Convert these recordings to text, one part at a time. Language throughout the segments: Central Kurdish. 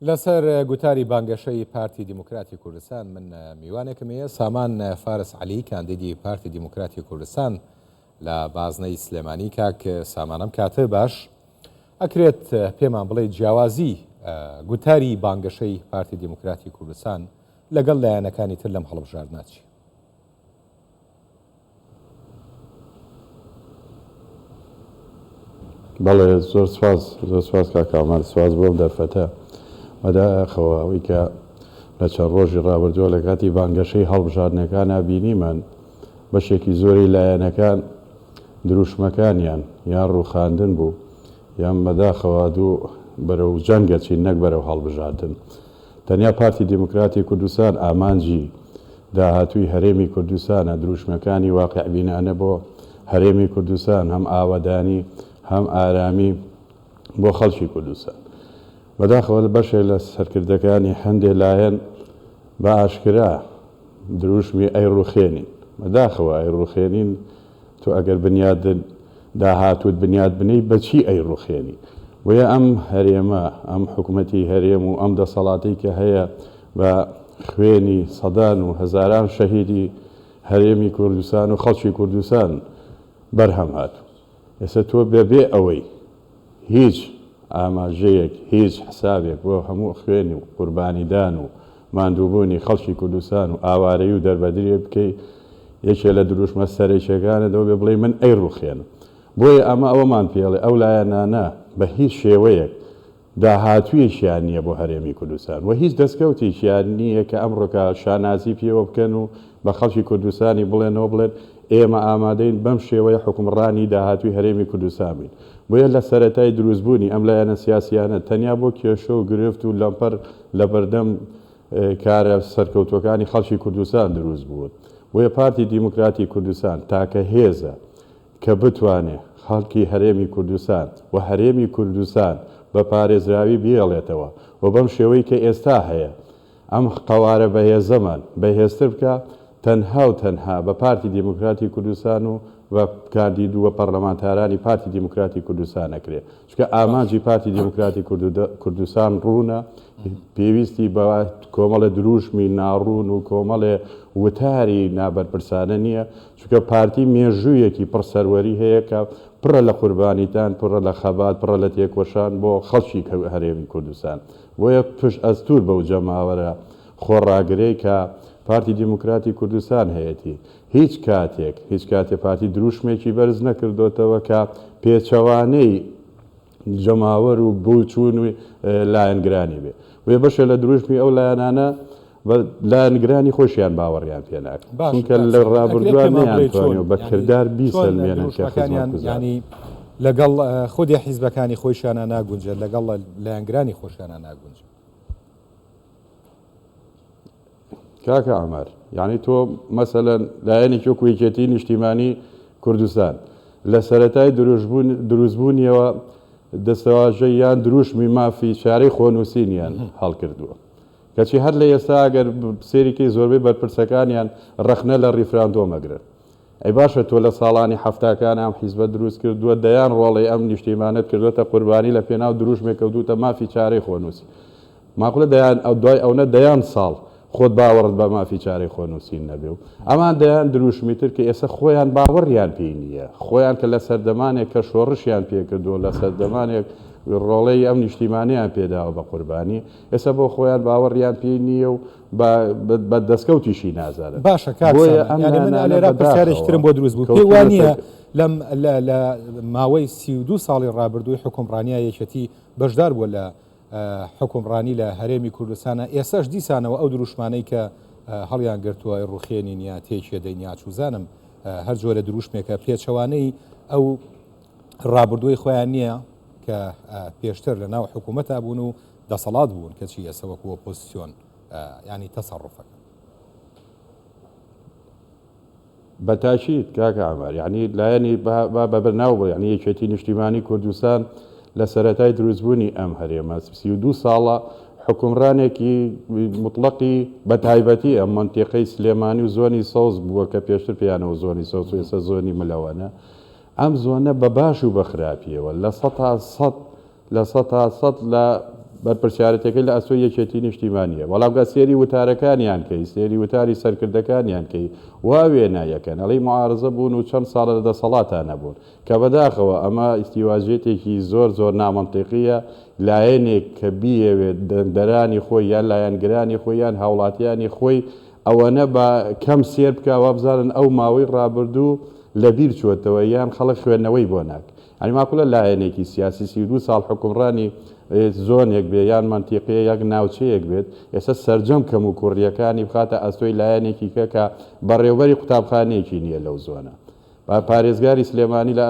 لەسەر گوتاری بانگەشەی پارتی دیموکراتی کوردستان من میوانێکم هەیە سامان فارس علی کاندیدی پارتی دیموکراتی کوردستان لە بازنەی سلێمانی کاک سامانم کاتە باش ئەکرێت پێمان بڵێ جیاوازی گوتاری بانگەشەی پارتی دیموکراتی کوردستان لەگەڵ لایەنەکانی تر لەم هەڵبژاردنە چی؟ بەڵێ زۆر سپاس کاکامان سواز بۆم دەرفەتە بەداخەوە ئەوەی کە لە چەند ڕۆژی ڕابردووە لە کاتی بانگەشەی هەڵبژاردنەکانە بینیمان بەشێکی زۆری لایەنەکان دروشمەکانیان یان ڕووخاندن بوو یان بەداخەوە دوو بەرەو جەنگە چین نەک بەرەو هەڵبژاردن. تەنیا پارتی دیموکراتی کوردستان ئامانجی داهاتووی هەرێمی کوردستانە دروشمەکانی واقعبینانە بۆ هەرێمی کوردستان هەم ئاوەدانی هەم ئارامی بۆ خەڵکی کوردستان. بەداخەوە بەشێک لە سەرکردەکانی هەندێک لایەن بە ئاشکرا دروشمی ئەیڕوخێنین. بەداخەوە ئەیڕوخێنین تۆ ئەگەر بنیاد داهاتوت بنیاد بنەی بەچی ئەیڕوخێنی وەیە ئەم هەرێمە ئەم حکوومەتی هەرێم و ئەم دەسەڵاتی کە هەیە بە خوێنی سەدان و هەزاران شەهیدی هەرێمی کوردستان و خەڵکی کوردستان بەرهەم هاتوو. ئێستا تۆ بێ ئەوەی هیچ ئاماژەیەک هیچ حسابێک بۆ هەموو خوێنی و قوربانیدان و ماندووبوونی خەڵکی کوردستان و ئاوارەی و دەربەدرێ بکەی یەکێ لە دروشمە سەرێکیەکانەوە بێ بڵێ من ئەیڕوخێنم. بۆیە ئەمە ئەوەمان پێڵێ ئەو لایەنانە بە هیچ شێوەیەک داهاتوویشیان نییە بۆ هەرێمی کوردستان و هیچ دەستکەوتیشیان نییە کە ئەمڕۆکە شانازی پێوە بکەن و بە خەڵکی کوردستانی بڵێنەوە بڵێن ئێمە ئامادەین بەم شێوەیە حکومڕانی داهاتووی هەرێمی کوردستان بین. بۆیە لە سەرەتای دروستبوونی ئەم لایەنە سیاسیانە تەنیا بۆ کێشە و گرفت و لەمپەر لە بەردەم کارە سەرکەوتوەکانی خەڵکی کوردستان دروست بوون. بۆیە پارتی دیموکراتی کوردستان تاکە هێزە کە بتوانێت خەڵکی هەرێمی کوردستان و هەرێمی کوردستان بە پارێزراوی بێڵێتەوە و بەم شێوەی کە ئێستا هەیە ئەم قەوارە بەهێزەمان بەهێزتر بکە تەنها و تەنها بە پارتی دیموکراتی کوردستان و بە کاندید و پەرلەمانتارانی پارتی دیموکراتی کوردستان ئەکرێت. چونکە ئامانجی پارتی دیموکراتی کوردستان ڕوونە پێویستی بە کۆمەڵە دروشمی ناڕوون و کۆمەڵێ وتاری نابەرپرسانە نییە، چونکە پارتی مێژوویەکی پڕسەروەری هەیە کە پڕە لە قوربانیتان پڕە لە خەبات پڕە لە تێکۆشان بۆ خەڵکی هەرێمی کوردستان. بۆیە پشت ئەستور بەو جەماوەرە خۆڕاگرەی کە پارتی دیموکراتی کوردستان هەیەی هیچ کاتێک پارتی دروشمێکی بەرز نەکردوتەوە کە پێچەوانەی جەماوەر و بووچوون و لایەنگرانی بێ. وێ بەشە لە دروشمی ئەو لایەنانە لایەنگرانی خۆشیان باوەڕیان پێ ناکەن، چونکە لە ڕابردووان نەیانتوانێت بە کردار بیسەلمێنن کە ینی لەگەڵ خودی حیزبەکانی خۆشیانە ناگونجێت لەگەڵ لایەنگرانی خۆشیانە ناگونجێت. کاکە ئەمەر یعنی تۆ مەسەلەن لایەنێکی وەکو یەکێتی نیشتیمانی کوردستان لە سەرەتای دروستبوونیەوە دەستەواژەی یان دروشمی مافی شارەی خۆنووسینیان هەڵکردووە، کەچی هەر لە ئێستا ئەگەر سێریکەی زۆربەی بەرپرسەکانیان ڕەخنە لە ڕیفراندۆمەگرن. ئەی باشە تۆ لە ساڵانی هەفتاکان ئەم حیزبە دروست کردووە دەیان ڕۆڵی ئەم نیشتیمانت کردوێتە قوربانی لە پێناو دروشمێک کەوتوتە مافی چارەی خۆنووسی. ماقولە دەیان ئەو دوای ئەوە دەیان ساڵ خۆت باوەڕت بە مافی چارەی خۆنووسین نەبێ و ئەمان دەیان دروشمیتر کە ئێستا خۆیان باوەڕیان پێی نییە، خۆیان کە لە سەردەمانێک کە شۆڕشیان پێکردووە لە سەردەمانێک ڕۆڵەی ئەم نیشتیمانیان پێداوە بە قوربانی ئێستا بۆ خۆیان باوەڕیان پێی نییە و بە دەستکەوتیشی نازانن. باشە لێرە پرسیارێکترم بۆ دروست بوو پێی وانە لە ماوەی 32 ساڵی ڕابردووی حکومڕانیە یەکێتی بەشدار بووە لە حکومڕانی لە هەرێمی کوردستانە. ئێستاش دیسانەوە ئەو دروشمانەی کە هەڵیان گرتووە ڕوخێنین یا تێکێ دەین یا چوزانم هەر جۆرە دروشمێکە پێچەوانەی ئەو ڕابردووی خۆیان نییە کە پێشتر لە ناو حکوومەتە بوون و دەسەڵات بوون کەچی ئێستا وەکو ئۆپۆزیسیۆن ینی تەسەڕوفەکە. بەتاکید کاکە ئەمەر یعنی لایەنی بەبەرناو بوو یعنی یەکێتی نیشتیمانی کوردستان لە سەرەتای دروستبوونی ئەم هەرێمە 32 ساڵە حکومڕانێکی مطلقی بە تایبەتی ئەم منتیقەی سلێمانی و زۆنی سەوز بووە کە پێشتر پێیانەوە زۆنی سەوز و ئێستا زۆنی ملەوەنە. ئەم زۆنە بە باش و بە خراپیەوە لە 100 لە بەرپرسیارەتەکەی لە ئەسۆی یەکێتی نیشتیمانیە بەڵامگە سێری وتارەکانیان کەی سێری وتاری سەرکردەکانیان کەی وا وێنایەکەن ئەڵی معارزە بوون و چەند ساڵە لە دەسەڵاتان نەبوون کە بەداخەوە ئەمە ئیستیواژێتێکی زۆر نامەنتیقیە لایەنێک کە بیەوێت دەرانی خۆی یان لایەنگرانی خۆی یان هاوڵاتیانی خۆی ئەوەنە بە کەم سێر بکە وابزانن ئەو ماوەی ڕابردوو لەبیر چوەتەوە یان خەڵک خوێندنەوەی بۆ ناک ئەنی ماکوولە لایەنێکی سیاسی 32 ساڵ حکومڕانی زۆنێک بێ یان منتیقەیە یەک ناوچەیەک بێت ئێستا سەرجەم کەم و کوڕیەکانی بخاتە ئەستۆی لایەنێکی کەکە بەڕێوەبەری قوتابخانەیەکی نییە لەو زۆنە پارێزگاری سلێمانی لە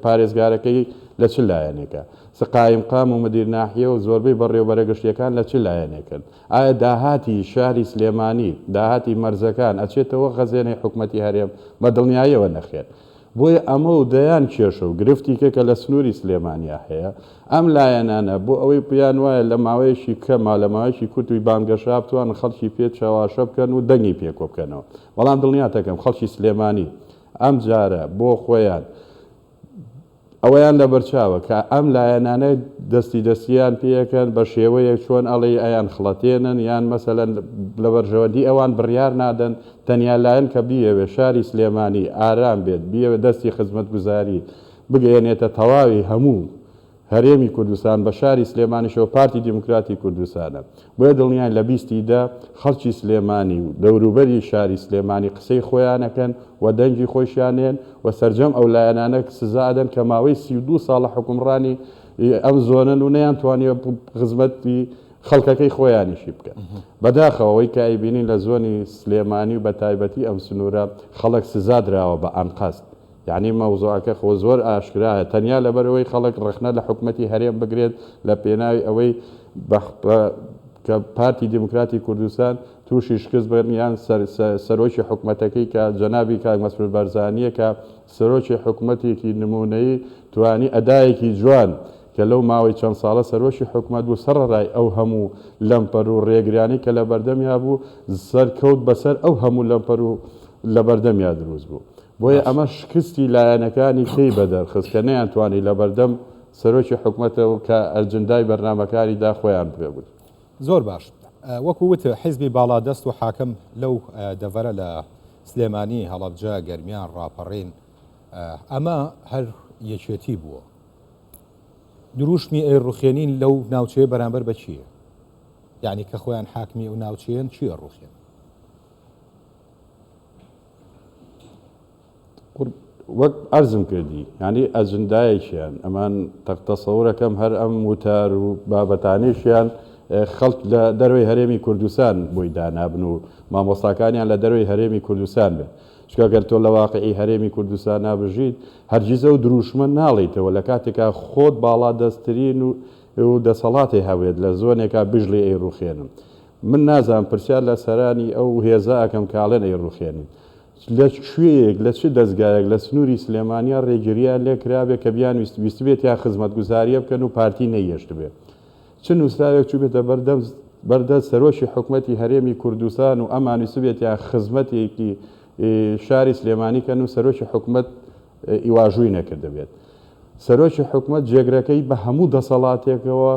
پارێزگارەکەی لە چ لایەنێکە سقایم قام و مدیر ناحیە و زۆربەی بەڕێوەبەرە گشتیەکان لە چ لایەنێکن ئایا داهاتی شاری سلێمانی داهاتی مەرزەکان ئەچێتەوە خەزێنەی حکوومەتی هەرێم بە دڵنیاییەوە نەخێت بۆیە ئەمە و دەیان کێشە و گرفتی کە لە سنووری سلێمانیا هەیە ئەم لایەنانە بۆ ئەوەی پیان وایە لە ماوەیەشی کەما لە ماوەیەکی کورتوی بانگەشا بتوان خەڵکی پێ چاواشە بکەن و دەنگی پێکۆ بکەنەوە بەڵام دڵنیاتەکەم خەڵکی سلێمانی ئەم جارە بۆ خۆیان ئەوەیان لە بەرچاوە کە ئەم لایەنانە دەستیان پێەکەن بە شێوەیەک چۆن ئەڵێ ئەیان خڵەتێنن یان مەسەلەن لە بەرژەوەندی ئەوان بڕیار نادەن تەنیا لایەن کە بیەوێ شاری سلێمانی ئارام بێت بیەوێ دەستی خزمەتگوزاری بگەێنێتە تەواوی هەموو هەرێمی کوردستان بە شاری سلێمانیشەوە پارتی دیموکراتی کوردستانە بۆیە دڵنیان لە بیستیدا خەڵکی سلێمانی و دەوروبەری شاری سلێمانی قسەی خۆیانەکەن و دەنگی خۆشیانێن و سەرجەم ئەو لایەنانە سزادەن کە ماوەی 32 ساڵە حکومڕانی ئەم زۆنن و نەیان توانێ خزمەتی خەڵکەکەی خۆیانیشی بکەن بەداخەوەی کە ئەیبینین لە زۆنی سلێمانی و بە تایبەتی ئەم سنوورە خەڵک سزادراوە بە ئەنقەست یعنی مەوزوعەکە خۆ زۆر ئاشکرایە تەنیا لەبەرەوەی خەڵک ڕخنە لە حکوومەتی هەرێم بگرێت لە پێناوی ئەوەی کە پارتی دیموکراتی کوردستان تووشی شکست بەرمیان سەرۆکی حکوومەتەکەی کە جەنابی کاک مەسعود بەرزانیە کە سەرۆکی حکوومەتێکی نمونەیی توانی ئەدایەکی جوان کە لەو ماوەی چەند ساڵە سەرۆکی حکوومەت بوو سەرڕای ئەو هەموو لەمپەر و ڕێگرانی کە لە بەردەمیا بوو سەرکەوت بەسەر ئەو هەموو لەمپەر و لە بەردەمیا دروست بوو بۆیە ئەمە شکستی لایەنەکانی کەی بەدەرخست کە نەیانتوانی لە بەردەم سەرۆکی حکوومەتەوە کە ئەرجندای بەرنامەکانیدا خۆیان بێبوون زۆر باش وەکو وتە حیزبی باڵادەست و حاکم لەو دەڤەرە لە سلێمانی هەڵەبجە گەرمیان ڕاپەڕین ئەمە هەر یەکێتی بووە دروشمی ئەی ڕوخێنین لەو ناوچەیە بەرامبەر بە چییە یعنی کە خۆیان حاکمی و ناوچەیەن چییە ڕوخێن وەک ئەرزم کردی ینی ئەجندایەکیان ئەمان تەسەوڕەکەم هەر ئەم وتار و بابەتانیشیان خەڵک لە دەروی هەرێمی کوردستان بۆی دانابن و مامۆستاکانیان لە دەروی هەرێمی کوردستان بێت چکەگەر تۆ لە واقعی هەرێمی کوردستان نابژیت هەرگیزە و دروشمە ناڵیتەوە لە کاتێکا خۆت باڵا دەستترین و دەسەڵاتی هەوێت لە زۆنێکا بژڵی ئەی ڕوخێنم من نازانم پرسیار لە سەرانی ئەو هێزە ئەەکەم کاڵێن ئەی ڕوخێنین لە کوێیەک لە چ دەستگایەک لە سنووری سلێمانیا ڕێگریان لێ کرابێت کە بیان ویست بێت یا خزمەتگوزاریە بکەن و پارتی نەیەشت بێت چ نووسراوێک چوو بێتە بەردە سەرۆشی حکوومەتی هەرێمی کوردستان و ئەمان ویست بێت یا خزمەتێکی شاری سلێمانی کەن و سەرۆکی حکوومەت ئیواژووی نەکرده بێت سەرۆکی حکوومەت جێگرەکەی بە هەموو دەسەڵاتێکەوە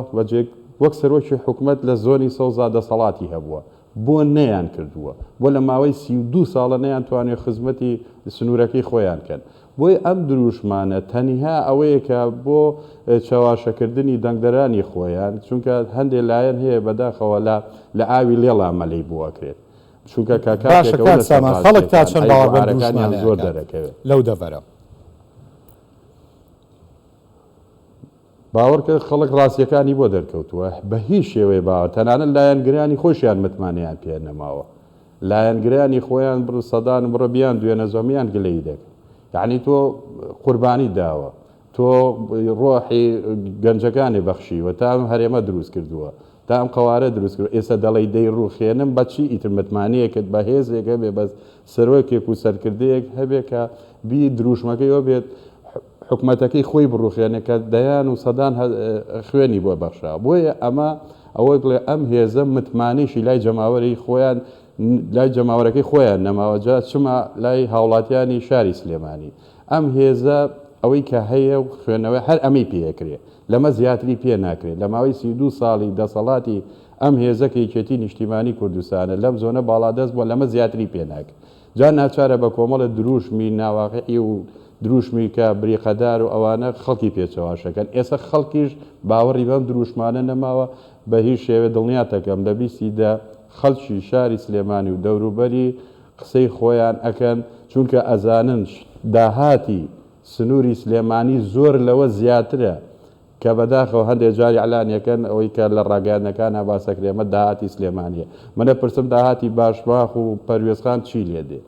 وەک سەرۆکی حکوومەت لە زۆنی سەوزا دەسەڵاتی هەبووە بۆ نەیان کردووە بۆ لە ماوەی 32 ساڵە نەیان توانێت خزمەتی سنوورەکەی خۆیان کەن بۆی ئەم دروشمانە تەنیها ئەوەیە کە بۆ چاواشەکردنی دەنگدەرانی خۆیان چونکە هەندێک لایەن هەیە بەداخەوە لە ئاوی لێڵا مەلەی بووەکرێت چونکە خەڵک تا چەند باوەڕبەرەکانیان زۆر دەرەکەوێت لەو دەڤەرە باوەڕکە خەڵک ڕاستیەکانی بۆ دەرکەوتووە بە هیچ شێوەیە باوە تەنانەت لایەنگرانی خۆشیان متمانیان پێ نەماوە لایەنگرانی خۆیان سەدان بڕەبیان دوێنە زۆمیان گلەی دەکەن یعنی تۆ قوربانی داوە تۆ ڕۆحی گەنجەکانی بەخشیوە تا ئەم هەرێمە دروست کردووە تا ئەم قەوارە دروست کرد ئێستا دەڵی دەی ڕوخێنم بەچی ئیتر متمانەیەکت بە هێزێک هەبێ بەس سەرۆکێک و سەرکردەیەک هەبێ کە بی دروشمەکەیەوە بێت حکوومەتەکەی خۆی بڕوخێنێ کە دەیان و سەدان خوێنی بۆ بەخشا بۆیە ئەمە ئەوەی بڵێ ئەم هێزە متمانیشی لای جەماوەری خۆیان لای جەماوەرەکەی خۆیان نەماوەجا چما لای هاوڵاتیانی شاری سلێمانی ئەم هێزە ئەوەی کە هەیە و خوێنەوەی هەر ئەمەی پێکرێ لەمە زیاتری پێ ناکرێت لە ماوەی 32 ساڵی دەسەڵاتی ئەم هێزەکە یەکێتی نیشتیمانی کوردستانە لەم زۆنە باڵادەست بووە لەمە زیاتری پێ ناکرێت جا ناچارە بە کۆمەڵە دروشمی ناواقعی و دروشمی کە بریقەدار و ئەوانە خەڵکی پێچەواشەکەن ئێستا خەڵکیش باوەڕی بەم دروشمانە نەماوە بە هیچ شێوێ دڵنیاتەکەم لە بیستیدا خەڵکی شاری سلێمانی و دەوروبەری قسەی خۆیان ئەکەن چونکە ئەزانن داهاتی سنووری سلێمانی زۆر لەوە زیاترە کە بەداخەوە هەندێک جاری ئەلانیەکەن ئەوەی کە لە ڕاگەیاندنەکانە باسەکرێمە داهاتی سلێمانیە منە پرسم داهاتی باشباخ و پەروێزخان چی لێ دێ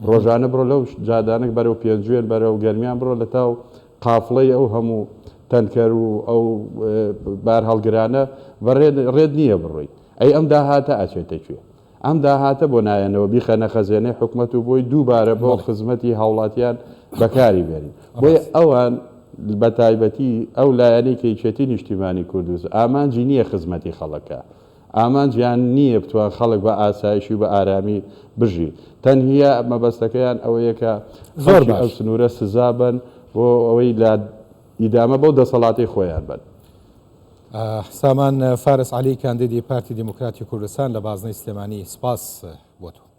ڕۆژانە بڕۆ لەو جادانێک بەرەو پێنجوێن بەرەو گەرمیان بڕۆ لە تاو قافڵەی ئەو هەموو تەنکەر و ئەو بار هەڵگرانە ڕێد نییە بڕۆی ئەی ئەم داهاتە ئاچێتە کوێ ئەم داهاتە بۆ نایەنەوە بیخەنە خەزێنەی حکومەت و بۆی دووبارە بۆ خزمەتی هاوڵاتیان بەکاری بێنین بۆی ئەوان بە تایبەتی ئەو لایەنەی کە یەکێتی نیشتیمانی کوردستان ئامانجی نییە خزمەتی خەڵکە ئامانجیان نییە بتوان خەڵک بە ئاسایشی و بە ئارامی بژی تەنهیە مەبەستەکەیان ئەوەیە کە زۆر ئەو سنوورە سزابن بۆ ئەوەی لە ئیدامە بەو دەسەڵاتی خۆیان بن. سامان فارس علی کاندیدی پارتی دموکراتی کوردستان لە بازنەی سلێمانی سپاس بۆ تۆ.